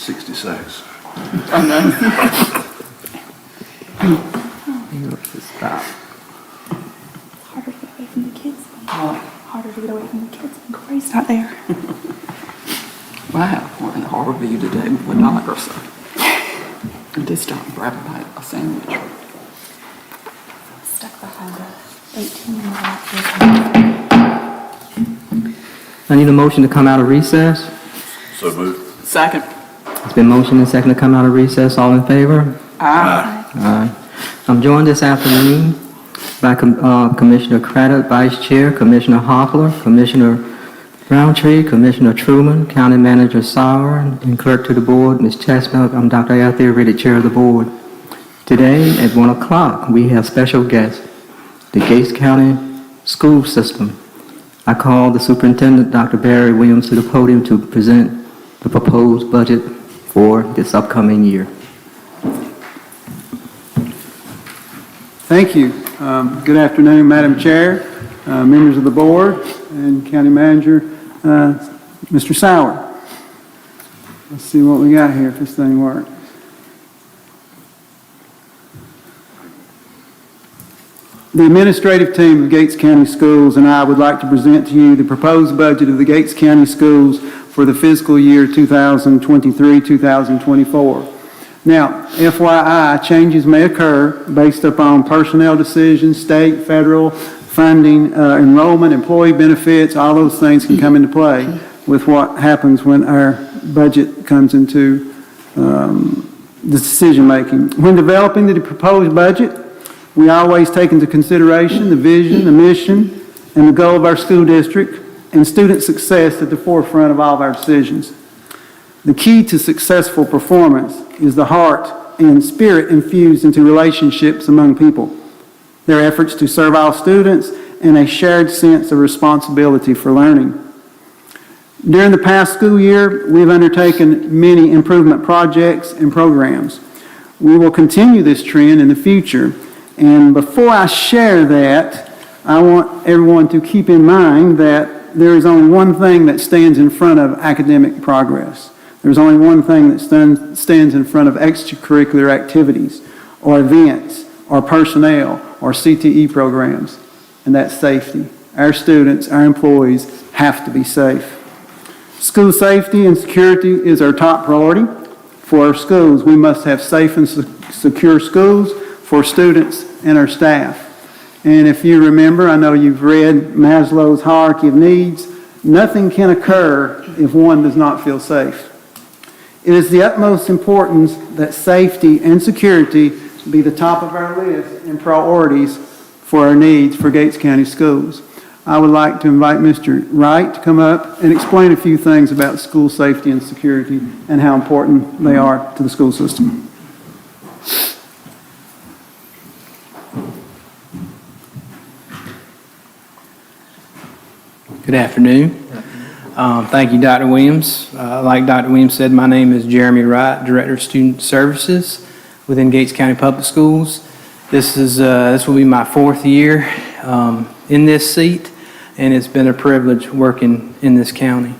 66. Oh, no. Stop. Harder to get away from the kids. Harder to get away from the kids when Corey's not there. Wow, we're in a horror view today with a dog or so. I did stop and grab a sandwich. Stuck behind a 18-year-old. I need a motion to come out of recess. So moved. Second. It's been motioned and seconded to come out of recess. All in favor? Aye. Aye. I'm joined this afternoon by Commissioner Craddock, Vice Chair, Commissioner Hoffler, Commissioner Roundtree, Commissioner Truman, County Manager Sauer, and Clerk to the Board, Ms. Chestnut. I'm Dr. Althea Riddy, Chair of the Board. Today at 1 o'clock, we have special guests, the Gates County School System. I call the Superintendent, Dr. Barry Williams, to the podium to present the proposed budget for this upcoming year. Thank you. Good afternoon, Madam Chair, members of the board, and County Manager, Mr. Sauer. Let's see what we got here, if this thing works. The administrative team of Gates County Schools and I would like to present to you the proposed budget of the Gates County Schools for the fiscal year 2023-2024. Now, FYI, changes may occur based upon personnel decisions, state, federal, funding, enrollment, employee benefits, all those things can come into play with what happens when our budget comes into the decision making. When developing the proposed budget, we always take into consideration the vision, the mission, and the goal of our school district and student success at the forefront of all of our decisions. The key to successful performance is the heart and spirit infused into relationships among people, their efforts to serve all students, and a shared sense of responsibility for learning. During the past school year, we've undertaken many improvement projects and programs. We will continue this trend in the future. And before I share that, I want everyone to keep in mind that there is only one thing that stands in front of academic progress. There's only one thing that stands in front of extracurricular activities or events or personnel or CTE programs, and that's safety. Our students, our employees have to be safe. School safety and security is our top priority. For our schools, we must have safe and secure schools for students and our staff. And if you remember, I know you've read Maslow's hierarchy of needs, nothing can occur if one does not feel safe. It is the utmost importance that safety and security be the top of our list and priorities for our needs for Gates County Schools. I would like to invite Mr. Wright to come up and explain a few things about school safety and security and how important they are to the school system. Good afternoon. Thank you, Dr. Williams. Like Dr. Williams said, my name is Jeremy Wright, Director of Student Services within Gates County Public Schools. This will be my 4th year in this seat, and it's been a privilege working in this county.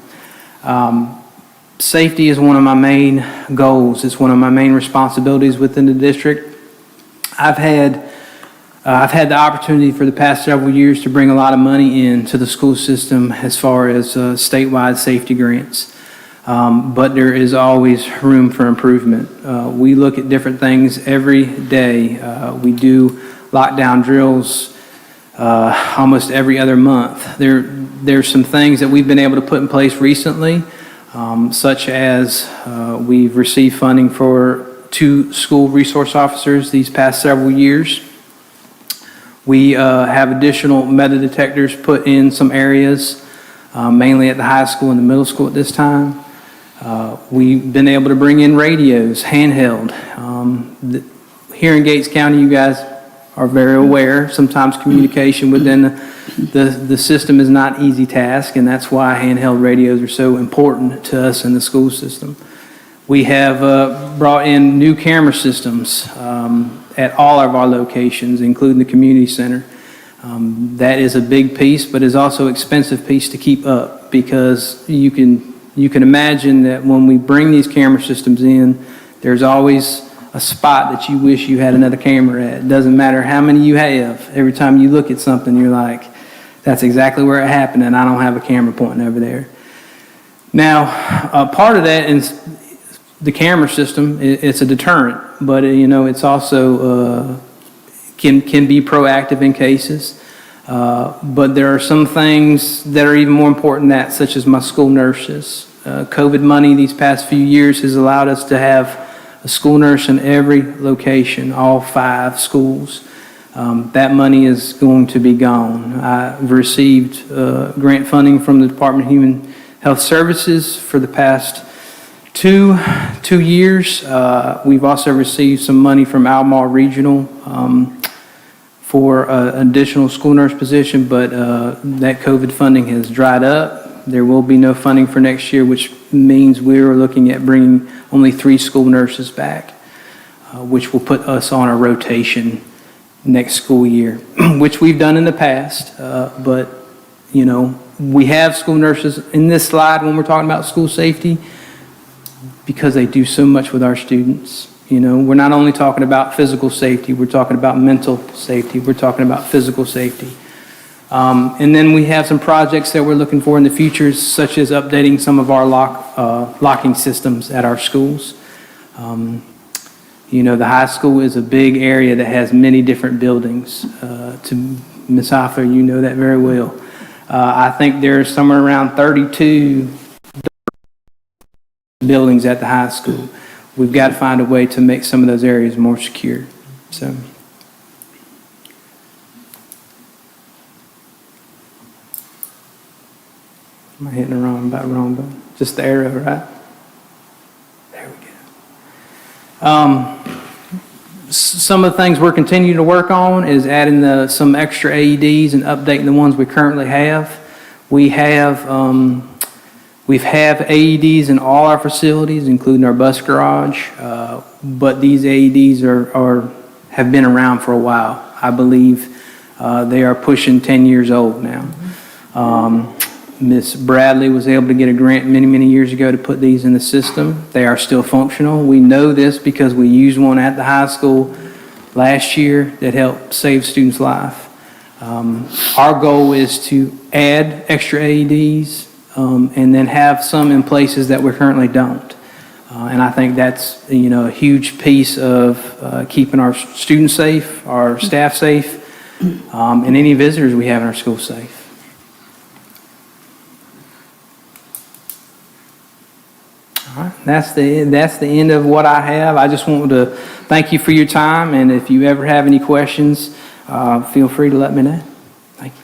Safety is one of my main goals. It's one of my main responsibilities within the district. I've had the opportunity for the past several years to bring a lot of money into the school system as far as statewide safety grants. But there is always room for improvement. We look at different things every day. We do lockdown drills almost every other month. There's some things that we've been able to put in place recently, such as we've received funding for 2 school resource officers these past several years. We have additional metal detectors put in some areas, mainly at the high school and the middle school at this time. We've been able to bring in radios, handheld. Here in Gates County, you guys are very aware, sometimes communication within the system is not an easy task, and that's why handheld radios are so important to us in the school system. We have brought in new camera systems at all of our locations, including the community center. That is a big piece, but is also an expensive piece to keep up because you can You can imagine that when we bring these camera systems in, there's always a spot that you wish you had another camera at. It doesn't matter how many you have. Every time you look at something, you're like, that's exactly where it happened, and I don't have a camera pointing over there. Now, part of that is the camera system. It's a deterrent, but it's also can be proactive in cases. But there are some things that are even more important than that, such as my school nurses. COVID money these past few years has allowed us to have a school nurse in every location, all 5 schools. That money is going to be gone. I've received grant funding from the Department of Human Health Services for the past two years. We've also received some money from Albemarle Regional for an additional school nurse position, but that COVID funding has dried up. There will be no funding for next year, which means we're looking at bringing only 3 school nurses back, which will put us on a rotation next school year, which we've done in the past. But, we have school nurses in this slide when we're talking about school safety because they do so much with our students. We're not only talking about physical safety, we're talking about mental safety, we're talking about physical safety. And then we have some projects that we're looking for in the future, such as updating some of our locking systems at our schools. The high school is a big area that has many different buildings. To Ms. Hoffler, you know that very well. I think there's somewhere around 32 buildings at the high school. We've got to find a way to make some of those areas more secure. So. Am I hitting the wrong button? Just the arrow, right? There we go. Some of the things we're continuing to work on is adding some extra AEDs and updating the ones we currently have. We have AEDs in all our facilities, including our bus garage, but these AEDs have been around for a while. I believe they are pushing 10 years old now. Ms. Bradley was able to get a grant many, many years ago to put these in the system. They are still functional. We know this because we used one at the high school last year that helped save students' life. Our goal is to add extra AEDs and then have some in places that we currently don't. And I think that's a huge piece of keeping our students safe, our staff safe, and any visitors we have in our school safe. All right, that's the end of what I have. I just want to thank you for your time, and if you ever have any questions, feel free to let me know. Thank you.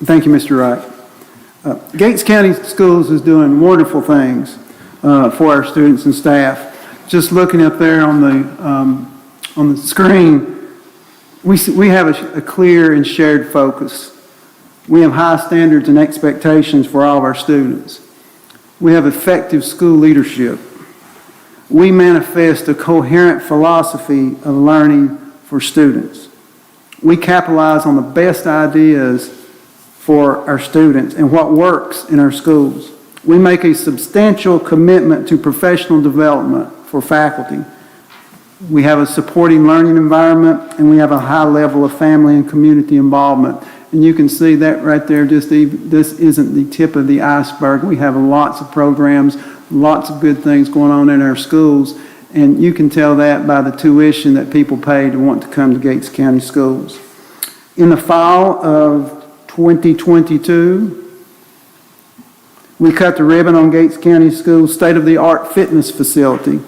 Thank you, Mr. Wright. Gates County Schools is doing wonderful things for our students and staff. Just looking up there on the screen, we have a clear and shared focus. We have high standards and expectations for all of our students. We have effective school leadership. We manifest a coherent philosophy of learning for students. We capitalize on the best ideas for our students and what works in our schools. We make a substantial commitment to professional development for faculty. We have a supporting learning environment, and we have a high level of family and community involvement. And you can see that right there, this isn't the tip of the iceberg. We have lots of programs, lots of good things going on in our schools, and you can tell that by the tuition that people pay to want to come to Gates County Schools. In the fall of 2022, we cut the ribbon on Gates County Schools' state-of-the-art fitness facility.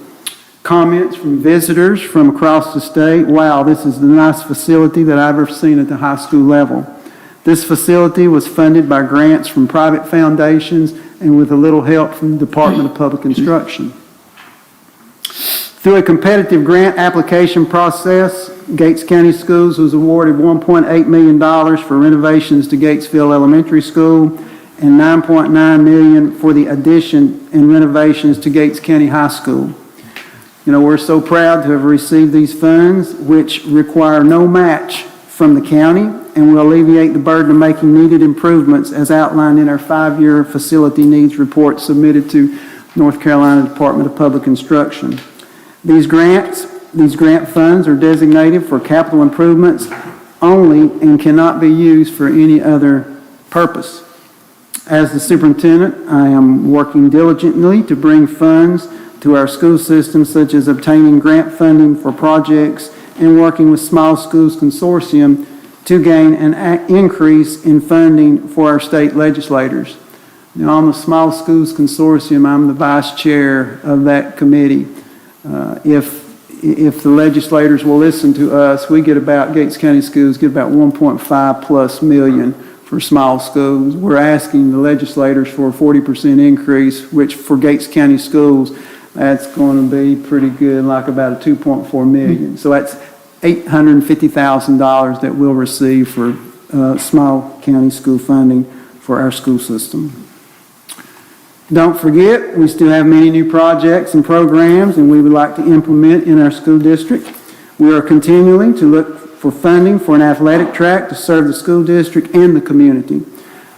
Comments from visitors from across the state: wow, this is the nicest facility that I've ever seen at the high school level. This facility was funded by grants from private foundations and with a little help from the Department of Public Instruction. Through a competitive grant application process, Gates County Schools was awarded $1.8 million for renovations to Gatesville Elementary School and $9.9 million for the addition and renovations to Gates County High School. We're so proud to have received these funds, which require no match from the county and will alleviate the burden of making needed improvements as outlined in our 5-year facility needs report submitted to North Carolina Department of Public Instruction. These grant funds are designated for capital improvements only and cannot be used for any other purpose. As the superintendent, I am working diligently to bring funds to our school system, such as obtaining grant funding for projects and working with Small Schools Consortium to gain an increase in funding for our state legislators. Now, on the Small Schools Consortium, I'm the vice chair of that committee. If the legislators will listen to us, Gates County Schools get about 1.5+ million for small schools. We're asking the legislators for a 40% increase, which for Gates County Schools, that's going to be pretty good, like about a 2.4 million. So that's $850,000 that we'll receive for small county school funding for our school system. Don't forget, we still have many new projects and programs and we would like to implement in our school district. We are continuing to look for funding for an athletic track to serve the school district and the community.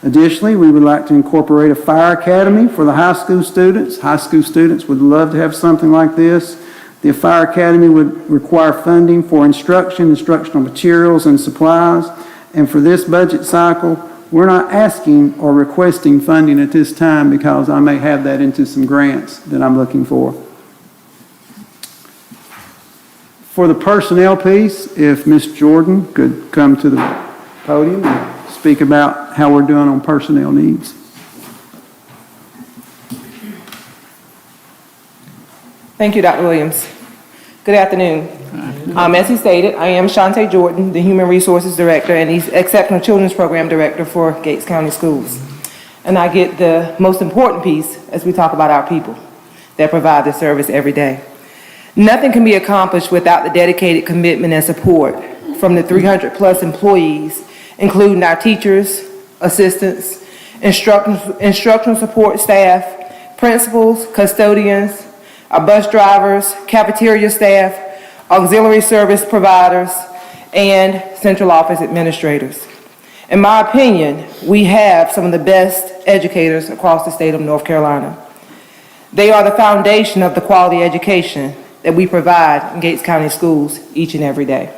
Additionally, we would like to incorporate a fire academy for the high school students. High school students would love to have something like this. The fire academy would require funding for instructional materials and supplies. And for this budget cycle, we're not asking or requesting funding at this time because I may have that into some grants that I'm looking for. For the personnel piece, if Ms. Jordan could come to the podium and speak about how we're doing on personnel needs. Thank you, Dr. Williams. Good afternoon. As he stated, I am Shante Jordan, the Human Resources Director and the Exceptional Children's Program Director for Gates County Schools. And I get the most important piece as we talk about our people that provide this service every day. Nothing can be accomplished without the dedicated commitment and support from the 300+ employees, including our teachers, assistants, instructional support staff, principals, custodians, our bus drivers, cafeteria staff, auxiliary service providers, and central office administrators. In my opinion, we have some of the best educators across the state of North Carolina. They are the foundation of the quality education that we provide in Gates County Schools each and every day.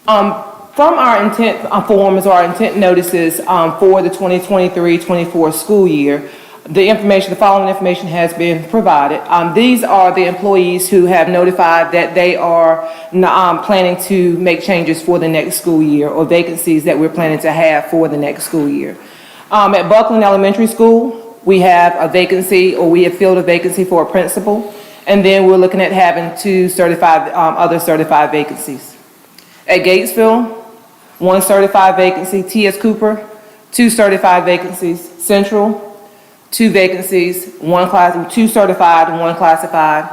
From our intent forms or our intent notices for the 2023-24 school year, the following information has been provided. These are the employees who have notified that they are planning to make changes for the next school year or vacancies that we're planning to have for the next school year. At Buckland Elementary School, we have a vacancy, or we have filled a vacancy for a principal, and then we're looking at having other certified vacancies. At Gatesville, 1 certified vacancy. T.S. Cooper, 2 certified vacancies. Central, 2 vacancies, 2 certified and 1 classified.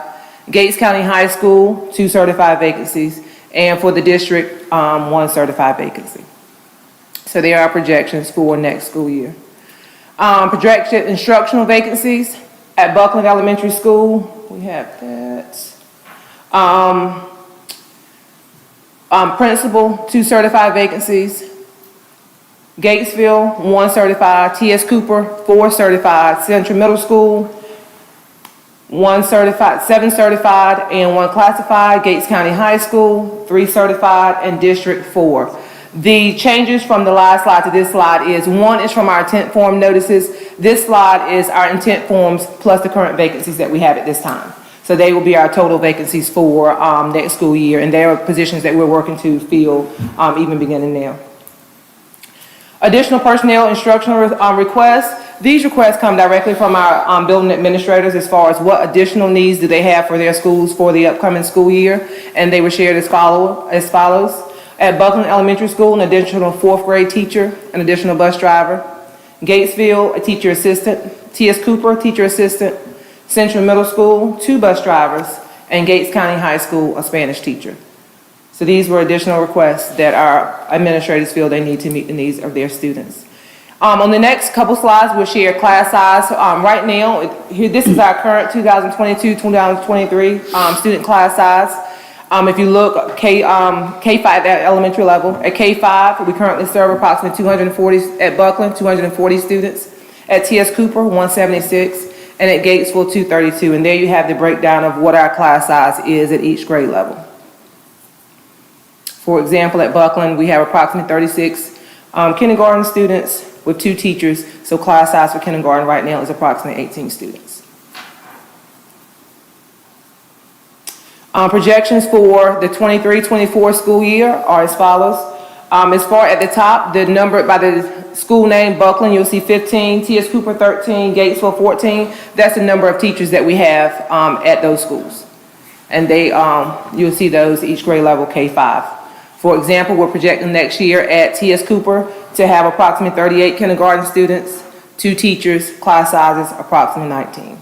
Gates County High School, 2 certified vacancies, and for the district, 1 certified vacancy. So there are projections for next school year. Projected instructional vacancies at Buckland Elementary School, we have that. Principal, 2 certified vacancies. Gatesville, 1 certified. T.S. Cooper, 4 certified. Central Middle School, 1 certified, 7 certified and 1 classified. Gates County High School, 3 certified, and District 4. The changes from the last slide to this slide is, 1 is from our intent form notices. This slide is our intent forms plus the current vacancies that we have at this time. So they will be our total vacancies for next school year, and there are positions that we're working to fill even beginning now. Additional personnel instructional requests. These requests come directly from our building administrators as far as what additional needs do they have for their schools for the upcoming school year, and they were shared as follows. At Buckland Elementary School, an additional 4th grade teacher, an additional bus driver. Gatesville, a teacher assistant. T.S. Cooper, teacher assistant. Central Middle School, 2 bus drivers, and Gates County High School, a Spanish teacher. So these were additional requests that our administrators feel they need to meet the needs of their students. On the next couple slides, we'll share class size. Right now, this is our current 2022-2023 student class size. If you look, K5 at elementary level, at K5, we currently serve approximately 240, at Buckland, 240 students. At TS Cooper, 176, and at Gatesville, 232. And there you have the breakdown of what our class size is at each grade level. For example, at Buckland, we have approximately 36 kindergarten students with 2 teachers, so class size for kindergarten right now is approximately 18 students. Projections for the 23-24 school year are as follows. As far at the top, the number by the school name, Buckland, you'll see 15, T.S. Cooper 13, Gatesville 14. That's the number of teachers that we have at those schools. And you'll see those each grade level K5. For example, we're projecting next year at T.S. Cooper to have approximately 38 kindergarten students, 2 teachers, class sizes approximately 19.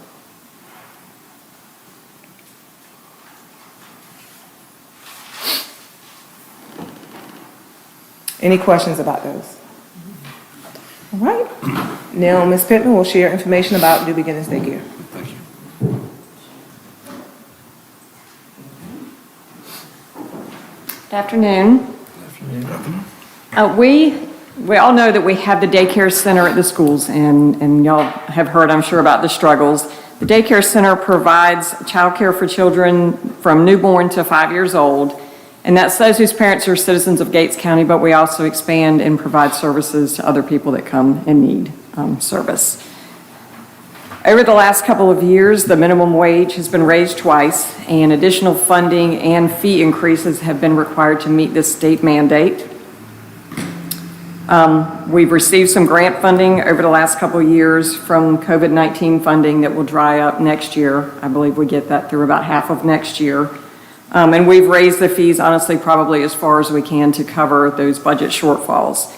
Any questions about those? All right. Now, Ms. Pittman will share information about New Beginnings Daycare. Thank you. Good afternoon. We all know that we have the daycare center at the schools, and y'all have heard, I'm sure, about the struggles. The daycare center provides childcare for children from newborn to 5 years old, and that's those whose parents are citizens of Gates County, but we also expand and provide services to other people that come and need service. Over the last couple of years, the minimum wage has been raised twice, and additional funding and fee increases have been required to meet this state mandate. We've received some grant funding over the last couple of years from COVID-19 funding that will dry up next year. I believe we get that through about half of next year. And we've raised the fees, honestly, probably as far as we can to cover those budget shortfalls.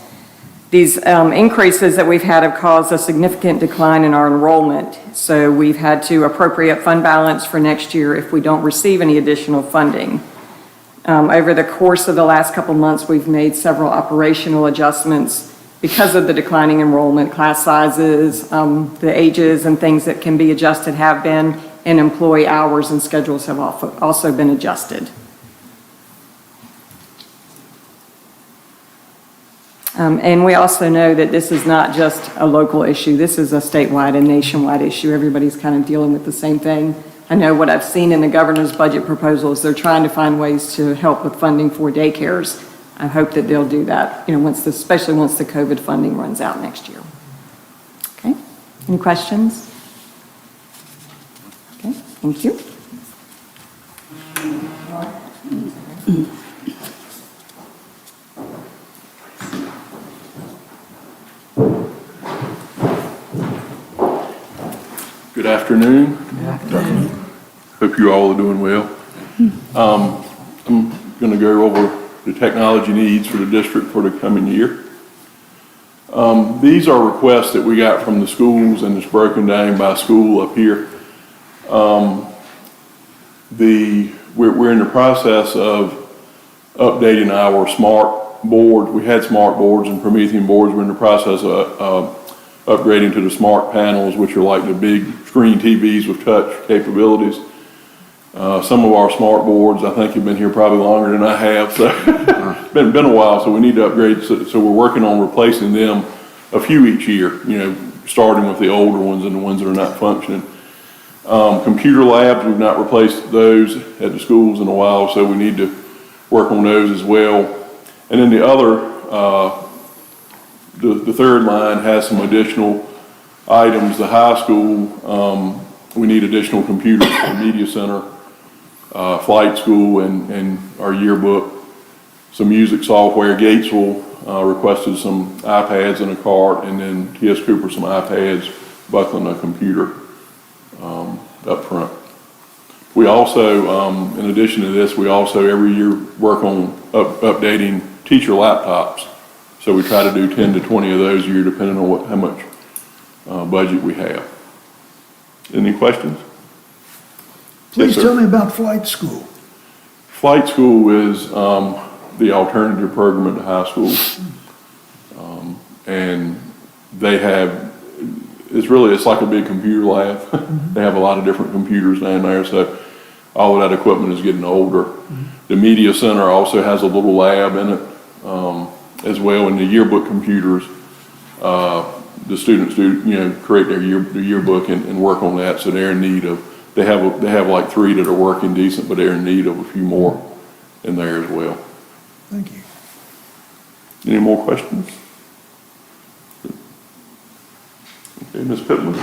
These increases that we've had have caused a significant decline in our enrollment, so we've had to appropriate fund balance for next year if we don't receive any additional funding. Over the course of the last couple months, we've made several operational adjustments because of the declining enrollment. Class sizes, the ages and things that can be adjusted have been, and employee hours and schedules have also been adjusted. And we also know that this is not just a local issue. This is a statewide and nationwide issue. Everybody's kind of dealing with the same thing. I know what I've seen in the governor's budget proposals, they're trying to find ways to help with funding for daycares. I hope that they'll do that, especially once the COVID funding runs out next year. Okay, any questions? Okay, thank you. Good afternoon. Good afternoon. Hope you all are doing well. I'm going to go over the technology needs for the district for the coming year. These are requests that we got from the schools, and it's broken down by school up here. We're in the process of updating our smart board. We had smart boards and Promethean boards. We're in the process of upgrading to the smart panels, which are like the big screen TVs with touch capabilities. Some of our smart boards, I think, have been here probably longer than I have, so it's been a while, so we need to upgrade. So we're working on replacing them, a few each year, starting with the older ones and the ones that are not functioning. Computer labs, we've not replaced those at the schools in a while, so we need to work on those as well. And then the other, the third line has some additional items. The high school, we need additional computers for the media center, flight school, and our yearbook, some music software. Gatesville requested some iPads and a cart, and then T.S. Cooper some iPads, Buckland a computer up front. We also, in addition to this, we also every year work on updating teacher laptops. So we try to do 10 to 20 of those a year, depending on how much budget we have. Any questions? Please Yes, tell me about flight school. Flight school is the alternative program at the high school. And they have, it's like a big computer lab. They have a lot of different computers down there, so all of that equipment is getting older. The media center also has a little lab in it, as well, and the yearbook computers. The students do, create their yearbook and work on that, so they're in need of, they have like 3 that are working decent, but they're in need of a few more in there as well. Thank you. Any more questions? Okay, Ms. Pittman?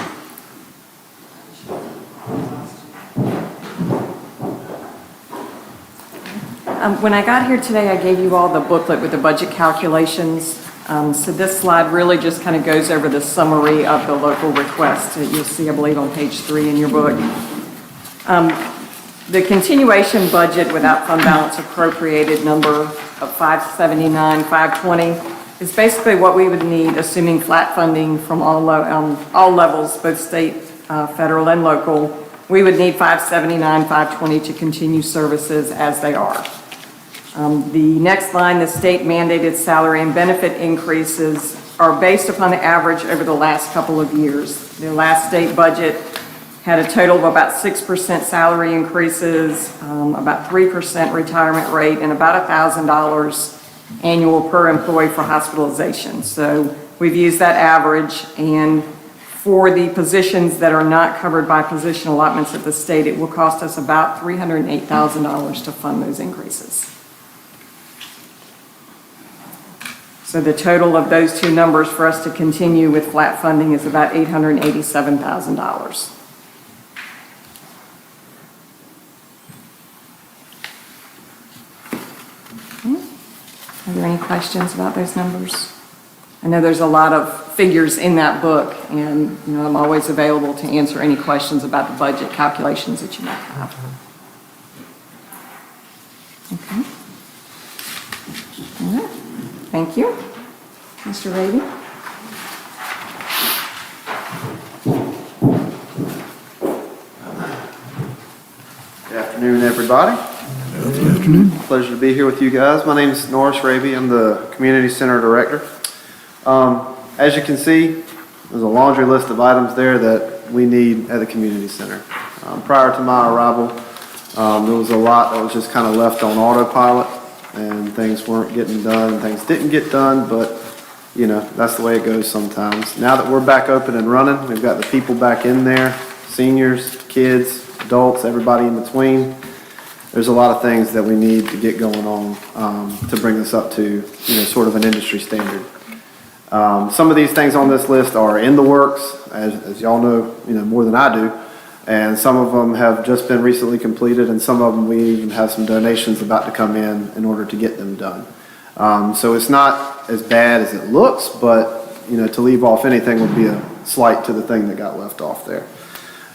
When I got here today, I gave you all the booklet with the budget calculations. So this slide really just kind of goes over the summary of the local request that you'll see, I believe, on page 3 in your book. The continuation budget without fund balance appropriated number of 579, 520 is basically what we would need, assuming flat funding from all levels, both state, federal, and local. We would need 579, 520 to continue services as they are. The next line, the state mandated salary and benefit increases are based upon the average over the last couple of years. The last state budget had a total of about 6% salary increases, about 3% retirement rate, and about $1,000 annual per employee for hospitalization. So we've used that average, and for the positions that are not covered by position allotments at the state, it will cost us about $308,000 to fund those increases. So the total of those two numbers for us to continue with flat funding is about $887,000. Are there any questions about those numbers? I know there's a lot of figures in that book, and I'm always available to answer any questions about the budget calculations that you might have. Okay. All right. Thank you. Mr. Raby? Good afternoon, everybody. Good afternoon. Pleasure to be here with you guys. My name is Norris Raby. I'm the Community Center Director. As you can see, there's a laundry list of items there that we need at the Community Center. Prior to my arrival, there was a lot that was just kind of left on autopilot, and things weren't getting done, and things didn't get done, but that's the way it goes sometimes. Now that we're back open and running, we've got the people back in there, seniors, kids, adults, everybody in between. There's a lot of things that we need to get going on to bring this up to, sort of an industry standard. Some of these things on this list are in the works, as y'all know, more than I do, and some of them have just been recently completed, and some of them we even have some donations about to come in order to get them done. So it's not as bad as it looks, but to leave off anything would be a slight to the thing that got left off there.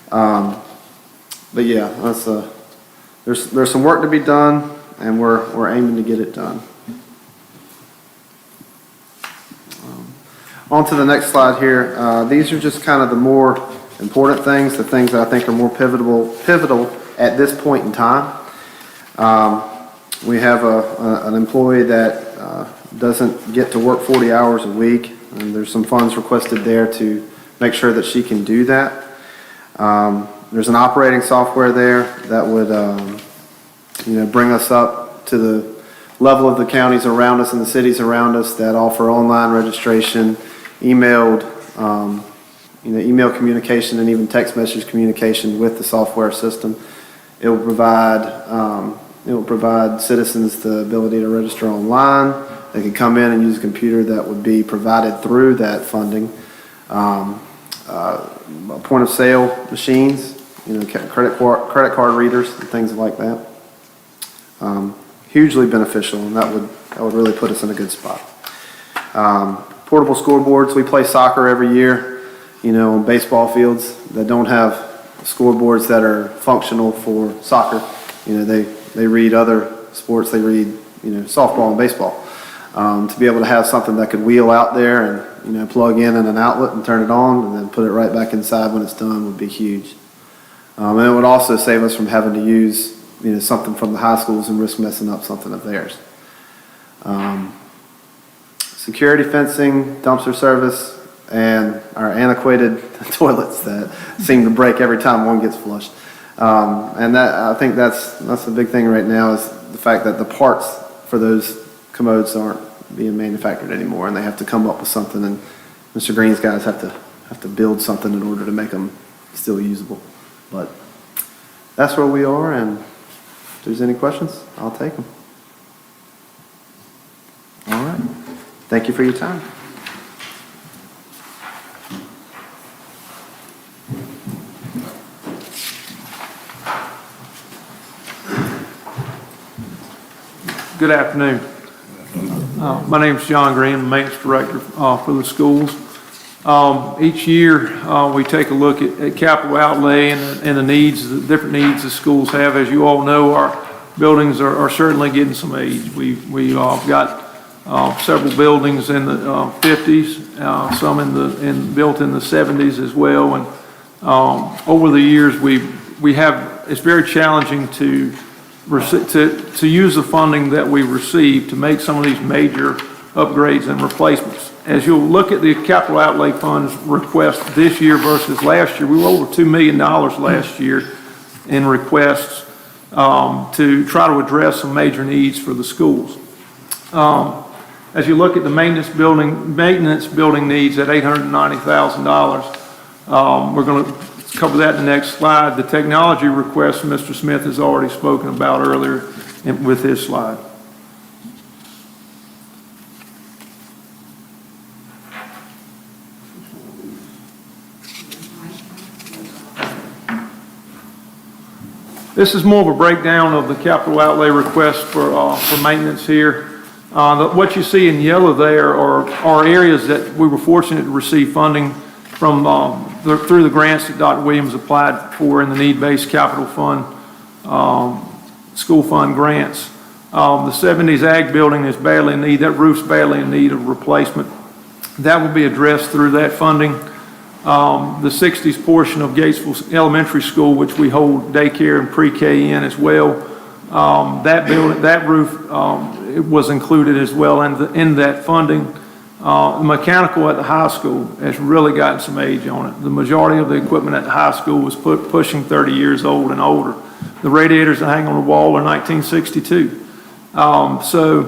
But yeah, that's there's some work to be done, and we're aiming to get it done. On to the next slide here. These are just kind of the more important things, the things that I think are more pivotal at this point in time. We have an employee that doesn't get to work 40 hours a week, and there's some funds requested there to make sure that she can do that. There's an operating software there that would bring us up to the level of the counties around us and the cities around us that offer online registration, email communication, and even text message communication with the software system. It will provide citizens the ability to register online. They can come in and use a computer that would be provided through that funding. Point of sale machines, credit card readers, and things like that. Hugely beneficial, and that would really put us in a good spot. Portable scoreboards. We play soccer every year, on baseball fields that don't have scoreboards that are functional for soccer. They read other sports. They read, softball and baseball. To be able to have something that could wheel out there and, plug in an outlet and turn it on and then put it right back inside when it's done would be huge. And it would also save us from having to use, something from the high schools and risk messing up something of theirs. Security fencing, dumpster service, and our antiquated toilets that seem to break every time one gets flushed. And I think that's the big thing right now is the fact that the parts for those commodes aren't being manufactured anymore, and they have to come up with something, and Mr. Green's guys have to build something in order to make them still usable. But that's where we are, and if there's any questions, I'll take them. All right. Thank you for your time. Good afternoon. My name is John Green, I'm Maintenance Director for the schools. Each year, we take a look at capital outlay and the needs, the different needs the schools have. As you all know, our buildings are certainly getting some age. We've got several buildings in the 50s, some built in the 70s as well. And over the years, it's very challenging to use the funding that we receive to make some of these major upgrades and replacements. As you'll look at the capital outlay funds request this year versus last year, we were over $2 million last year in requests to try to address some major needs for the schools. As you look at the maintenance building needs at $890,000, we're going to cover that in the next slide. The technology request Mr. Smith has already spoken about earlier with his slide. This is more of a breakdown of the capital outlay request for maintenance here. What you see in yellow there are areas that we were fortunate to receive funding from through the grants that Dr. Williams applied for in the need-based capital fund, school fund grants. The 70s ag building is badly in need, that roof's badly in need of replacement. That will be addressed through that funding. The 60s portion of Gatesville Elementary School, which we hold daycare and pre-K in as well, that roof it was included as well in that funding. The mechanical at the high school has really gotten some age on it. The majority of the equipment at the high school was pushing 30 years old and older. The radiators that hang on the wall are 1962. So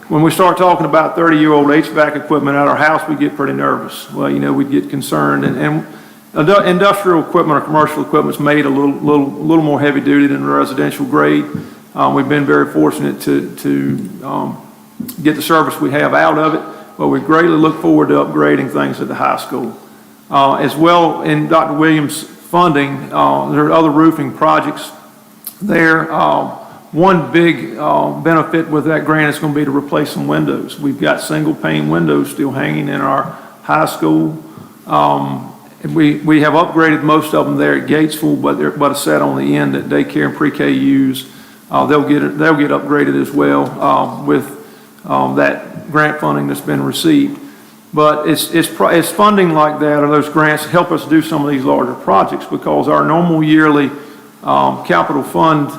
when we start talking about 30-year-old HVAC equipment at our house, we get pretty nervous. Well, we get concerned. And industrial equipment or commercial equipment is made a little more heavy duty than the residential grade. We've been very fortunate to get the service we have out of it. But we greatly look forward to upgrading things at the high school. As well, in Dr. Williams' funding, there are other roofing projects there. One big benefit with that grant is going to be to replace some windows. We've got single pane windows still hanging in our high school. We have upgraded most of them there at Gatesville, but a set on the end that daycare and pre-K use. They'll get upgraded as well with that grant funding that's been received. But it's funding like that, or those grants help us do some of these larger projects, because our normal yearly capital fund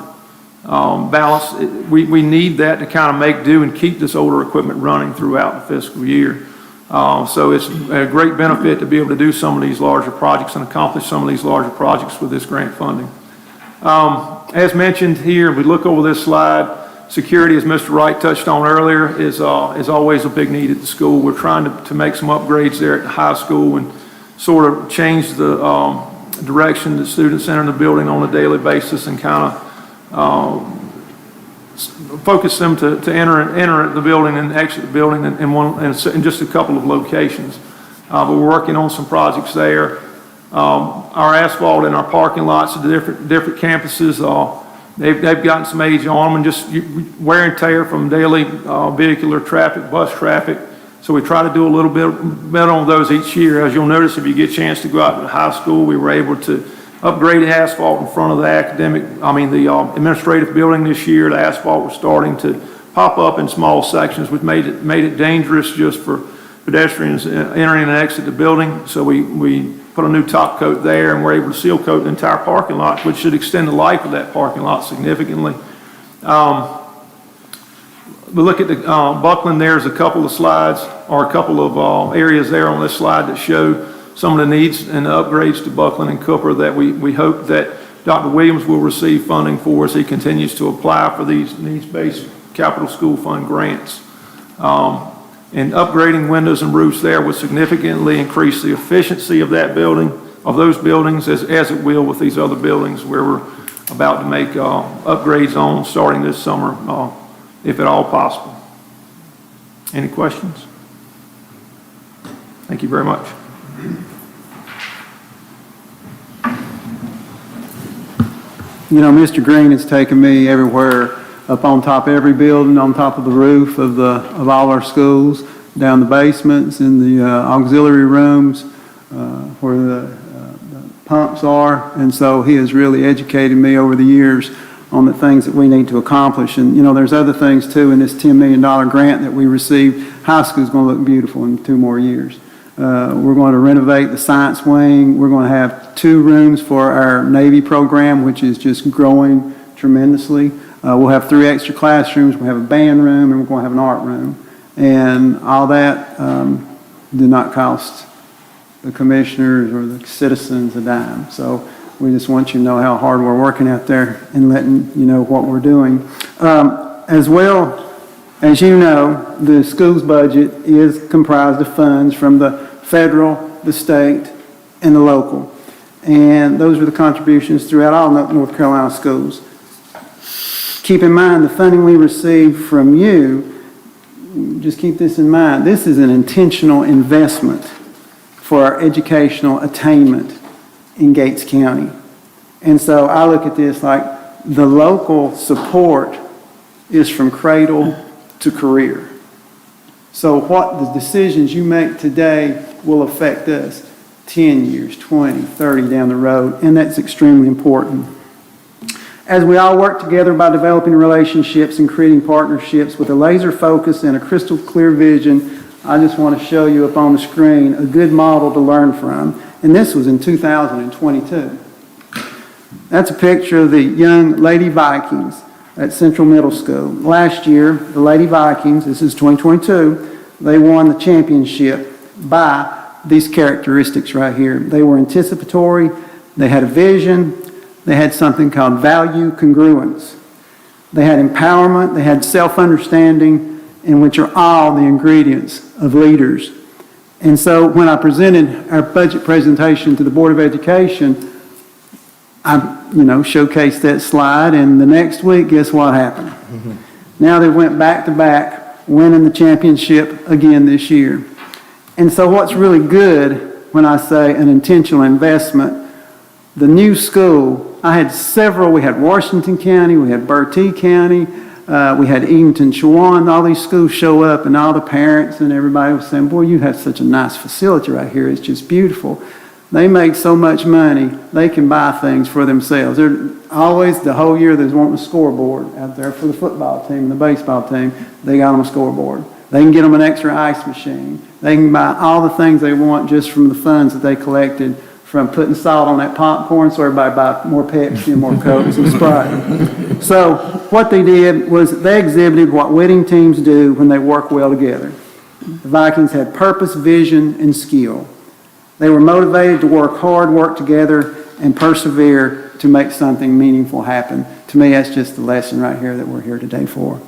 balance, we need that to kind of make do and keep this older equipment running throughout the fiscal year. So it's a great benefit to be able to do some of these larger projects and accomplish some of these larger projects with this grant funding. As mentioned here, we look over this slide. Security, as Mr. Wright touched on earlier, is always a big need at the school. We're trying to make some upgrades there at the high school and sort of change the direction that students enter the building on a daily basis and kind of focus them to enter the building and exit the building in just a couple of locations. But we're working on some projects there. Our asphalt in our parking lots at the different campuses, they've gotten some age on them, and just wear and tear from daily vehicular traffic, bus traffic. So we try to do a little bit on those each year. As you'll notice, if you get a chance to go out to the high school, we were able to upgrade the asphalt in front of the administrative building this year. The asphalt was starting to pop up in small sections, which made it dangerous just for pedestrians entering and exit the building. So we put a new top coat there, and we're able to seal coat the entire parking lot, which should extend the life of that parking lot significantly. We look at the Buckland. There's a couple of slides, or a couple of areas there on this slide that show some of the needs and the upgrades to Buckland and Cooper that we hope that Dr. Williams will receive funding for as he continues to apply for these needs-based capital school fund grants. And upgrading windows and roofs there would significantly increase the efficiency of that building, of those buildings, as it will with these other buildings where we're about to make upgrades on starting this summer, if at all possible. Any questions? Thank you very much. You know, Mr. Green has taken me everywhere, up on top of every building, on top of the roof of all our schools, down the basements, in the auxiliary rooms, where the pumps are. And so he has really educated me over the years on the things that we need to accomplish. And, you know, there's other things too in this $10 million grant that we received. High school's going to look beautiful in 2 more years. We're going to renovate the science wing. We're going to have 2 rooms for our Navy program, which is just growing tremendously. We'll have 3 extra classrooms. We'll have a band room, and we're going to have an art room. And all that did not cost the commissioners or the citizens a dime. So we just want you to know how hard we're working out there and letting you know what we're doing. As well, as you know, the school's budget is comprised of funds from the federal, the state, and the local. And those are the contributions throughout all North Carolina schools. Keep in mind the funding we receive from you, just keep this in mind, this is an intentional investment for our educational attainment in Gates County. And so I look at this like the local support is from cradle to career. So what the decisions you make today will affect us 10 years, 20, 30 down the road, and that's extremely important. As we all work together by developing relationships and creating partnerships with a laser focus and a crystal clear vision, I just want to show you up on the screen a good model to learn from. And this was in 2022. That's a picture of the young Lady Vikings at Central Middle School. Last year, the Lady Vikings, this is 2022, they won the championship by these characteristics right here. They were anticipatory, they had a vision, they had something called value congruence. They had empowerment, they had self-understanding, and which are all the ingredients of leaders. And so when I presented our budget presentation to the Board of Education, I showcased that slide, and the next week, guess what happened? Now they went back to back, winning the championship again this year. And so what's really good when I say an intentional investment, the new school, I had several, we had Washington County, we had Bertie County, we had Edenton, Chowan, all these schools show up, and all the parents and everybody was saying, boy, you have such a nice facility right here, it's just beautiful. They make so much money, they can buy things for themselves. They're always, the whole year, there's wanting a scoreboard out there for the football team and the baseball team. They got them a scoreboard. They can get them an extra ice machine. They can buy all the things they want just from the funds that they collected from putting salt on that popcorn so everybody buy more Pepsi and more Cokes and Sprite. So what they did was they exhibited what winning teams do when they work well together. The Vikings had purpose, vision, and skill. They were motivated to work hard, work together, and persevere to make something meaningful happen. To me, that's just the lesson right here that we're here today for.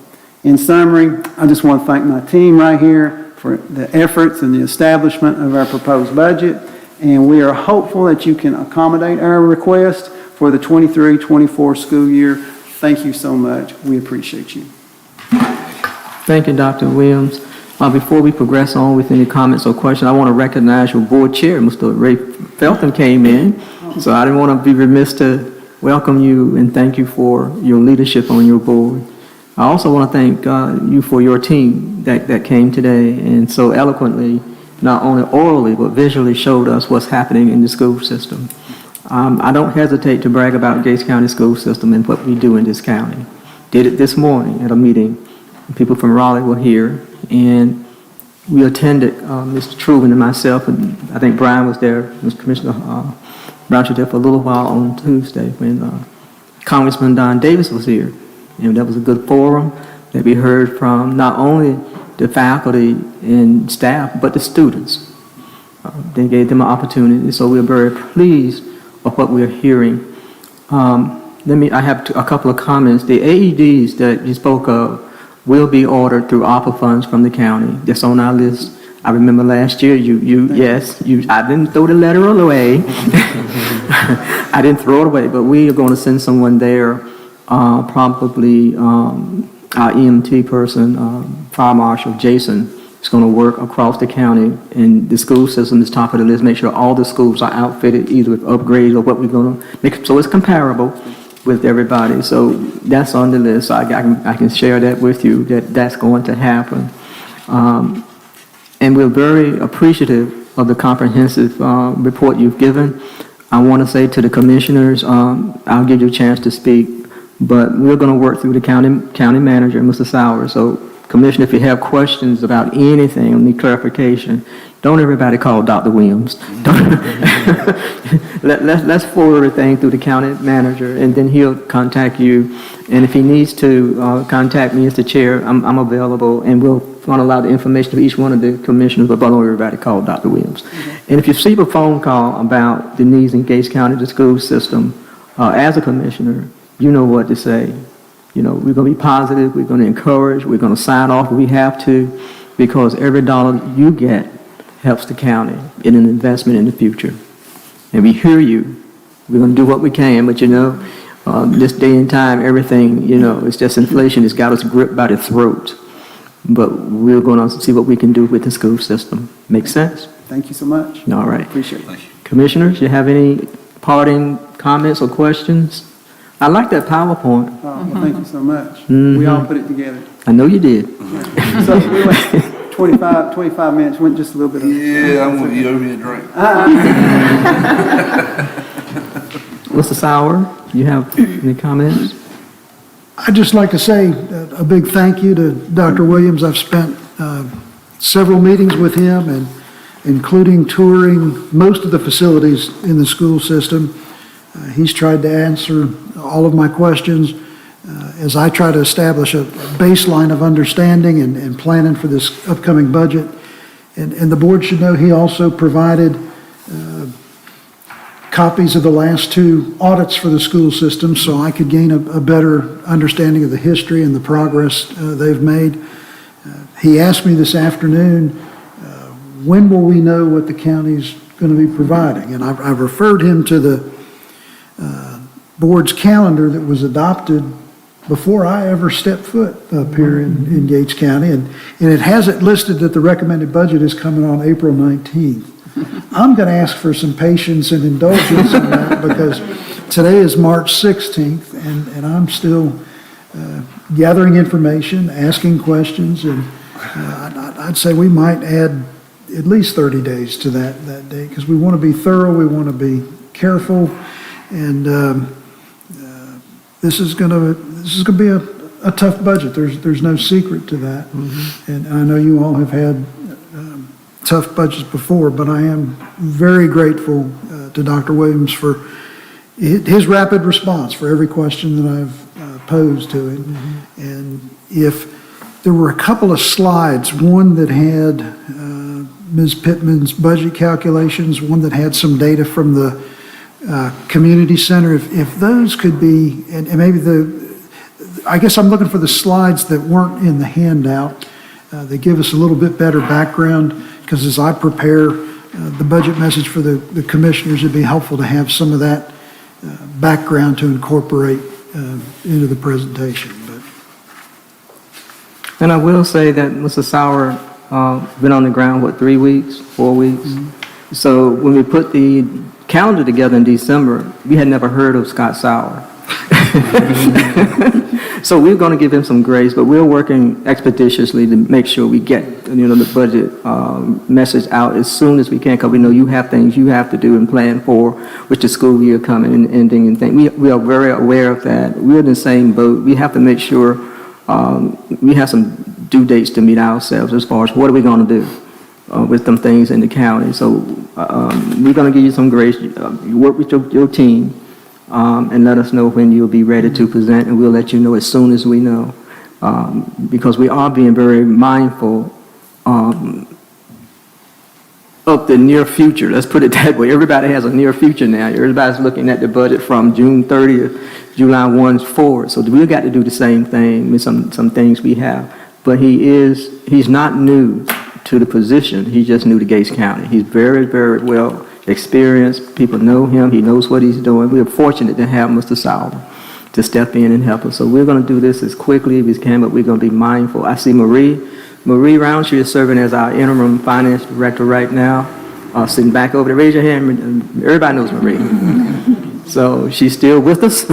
In summary, I just want to thank my team right here for the efforts and the establishment of our proposed budget, and we are hopeful that you can accommodate our request for the 23-24 school year. Thank you so much. We appreciate you. Thank you, Dr. Williams. Before we progress on with any comments or questions, I want to recognize your board chair, Mr. Ray Felton came in, so I didn't want to be remiss to welcome you and thank you for your leadership on your board. I also want to thank you for your team that came today and so eloquently, not only orally, but visually showed us what's happening in the school system. I don't hesitate to brag about Gates County school system and what we do in this county. Did it this morning at a meeting. People from Raleigh were here, and we attended, Mr. Truman and myself, and I think Brian was there, Mr. Commissioner Brown was there for a little while on Tuesday when Congressman Don Davis was here. And that was a good forum that we heard from not only the faculty and staff, but the students. They gave them an opportunity, so we're very pleased with what we're hearing. I have a couple of comments. The AEDs that you spoke of will be ordered through ARPA funds from the county. That's on our list. I remember last year, I didn't throw the letter away. I didn't throw it away, but we are going to send someone there, probably our EMT person, Fire Marshal Jason, is going to work across the county, and the school system is top of the list. Make sure all the schools are outfitted either with upgrades or what we're going to make, so it's comparable with everybody. So that's on the list. So I can share that with you, that's going to happen. And we're very appreciative of the comprehensive report you've given. I want to say to the commissioners, I'll give you a chance to speak, but we're going to work through the county manager, Mr. Sauer. So, Commissioner, if you have questions about anything or need clarification, don't everybody call Dr. Williams. Let's forward everything through the county manager, and then he'll contact you. And if he needs to contact me as the chair, I'm available, and we'll want to allow the information to each one of the commissioners, but don't everybody call Dr. Williams. And if you receive a phone call about the needs in Gates County, the school system, as a commissioner, you know what to say. You know, we're going to be positive, we're going to encourage, we're going to sign off if we have to, because every dollar you get helps the county in an investment in the future. And we hear you. We're going to do what we can, but you know, this day and time, everything, you know, it's just inflation has got us gripped by the throat. But we're going to see what we can do with the school system. Make sense? Thank you so much. All right. Appreciate it. Commissioners, you have any parting comments or questions? I like that PowerPoint. Well, thank you so much. We all put it together. I know you did. So we went 25 minutes, went just a little bit over. Yeah, I'm with you, over here drink. Mr. Sauer, you have any comments? I'd just like to say a big thank you to Dr. Williams. I've spent several meetings with him, and including touring most of the facilities in the school system. He's tried to answer all of my questions as I try to establish a baseline of understanding and planning for this upcoming budget. And the board should know he also provided copies of the last two audits for the school system so I could gain a better understanding of the history and the progress they've made. He asked me this afternoon, when will we know what the county's going to be providing? And I referred him to the board's calendar that was adopted before I ever stepped foot up here in Gates County. And it has it listed that the recommended budget is coming on April 19th. I'm going to ask for some patience and indulgence on that because today is March 16th and I'm still gathering information, asking questions, and I'd say we might add at least 30 days to that date because we want to be thorough, we want to be careful, and this is going to be a tough budget. There's no secret to that, and I know you all have had tough budgets before, but I am very grateful to Dr. Williams for his rapid response for every question that I've posed to him. And if there were a couple of slides, one that had Ms. Pittman's budget calculations, one that had some data from the community center, if those could be, and maybe I guess I'm looking for the slides that weren't in the handout. They give us a little bit better background, because as I prepare the budget message for the commissioners, it'd be helpful to have some of that background to incorporate into the presentation. And I will say that Mr. Sauer been on the ground, 3 weeks, 4 weeks? So when we put the calendar together in December, we had never heard of Scott Sauer. So we're going to give him some grace, but we're working expeditiously to make sure we get the budget message out as soon as we can, because we know you have things you have to do and plan for, with the school year coming and ending and things. We are very aware of that. We're in the same boat. We have to make sure we have some due dates to meet ourselves as far as what are we going to do with some things in the county. So we're going to give you some grace. You work with your team. And let us know when you'll be ready to present, and we'll let you know as soon as we know, because we are being very mindful of of the near future. Let's put it that way. Everybody has a near future now. Everybody's looking at the budget from June 30th, July 1 forward. So we've got to do the same thing with some things we have. But he's not new to the position. He's just new to Gates County. He's very, very well experienced. People know him. He knows what he's doing. We're fortunate to have Mr. Sauer to step in and help us. So we're going to do this as quickly as we can, but we're going to be mindful. I see Marie Roundtree is serving as our interim finance director right now, sitting back over there. Raise your hand. Everybody knows Marie. So she's still with us.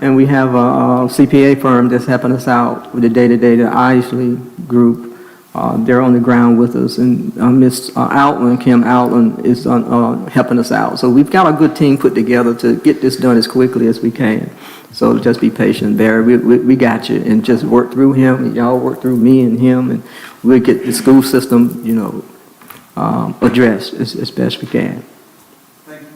And we have a CPA firm that's helping us out with the day-to-day, the Isley Group. They're on the ground with us, and Ms. Kim Outland is helping us out. So we've got a good team put together to get this done as quickly as we can. So just be patient, Barry. We got you, and just work through him. Y'all work through me and him, and we'll get the school system, addressed as best we can. Thank you.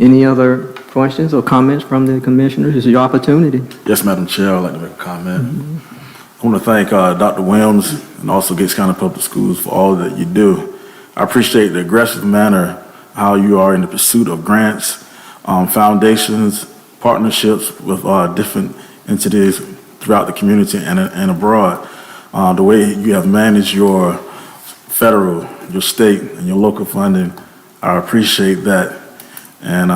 Any other questions or comments from the commissioners? This is your opportunity. Yes, Madam Chair, I'd like to make a comment. I want to thank Dr. Williams and also Gates County Public Schools for all that you do. I appreciate the aggressive manner how you are in the pursuit of grants, foundations, partnerships with different entities throughout the community and abroad. The way you have managed your federal, your state, and your local funding, I appreciate that. And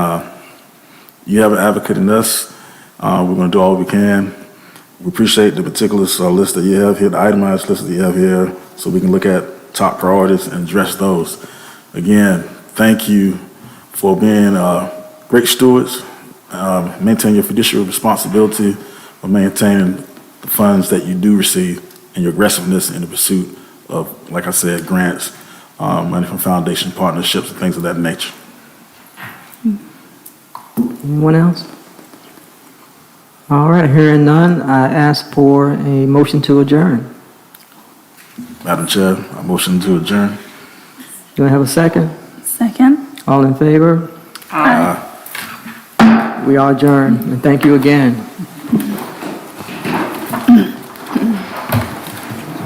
you have an advocate in us. We're going to do all we can. We appreciate the particular list that you have here, the itemized list that you have here, so we can look at top priorities and address those. Again, thank you for being great stewards, maintain your fiduciary responsibility of maintaining the funds that you do receive and your aggressiveness in the pursuit of, like I said, grants, money from foundation partnerships and things of that nature. Anyone else? All right, hearing none, I ask for a motion to adjourn. Madam Chair, I motion to adjourn. Do I have a second? Second. All in favor? Aye. We are adjourned, and thank you again.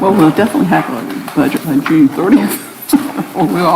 Well, we'll definitely have a budget on June 30th. We'll all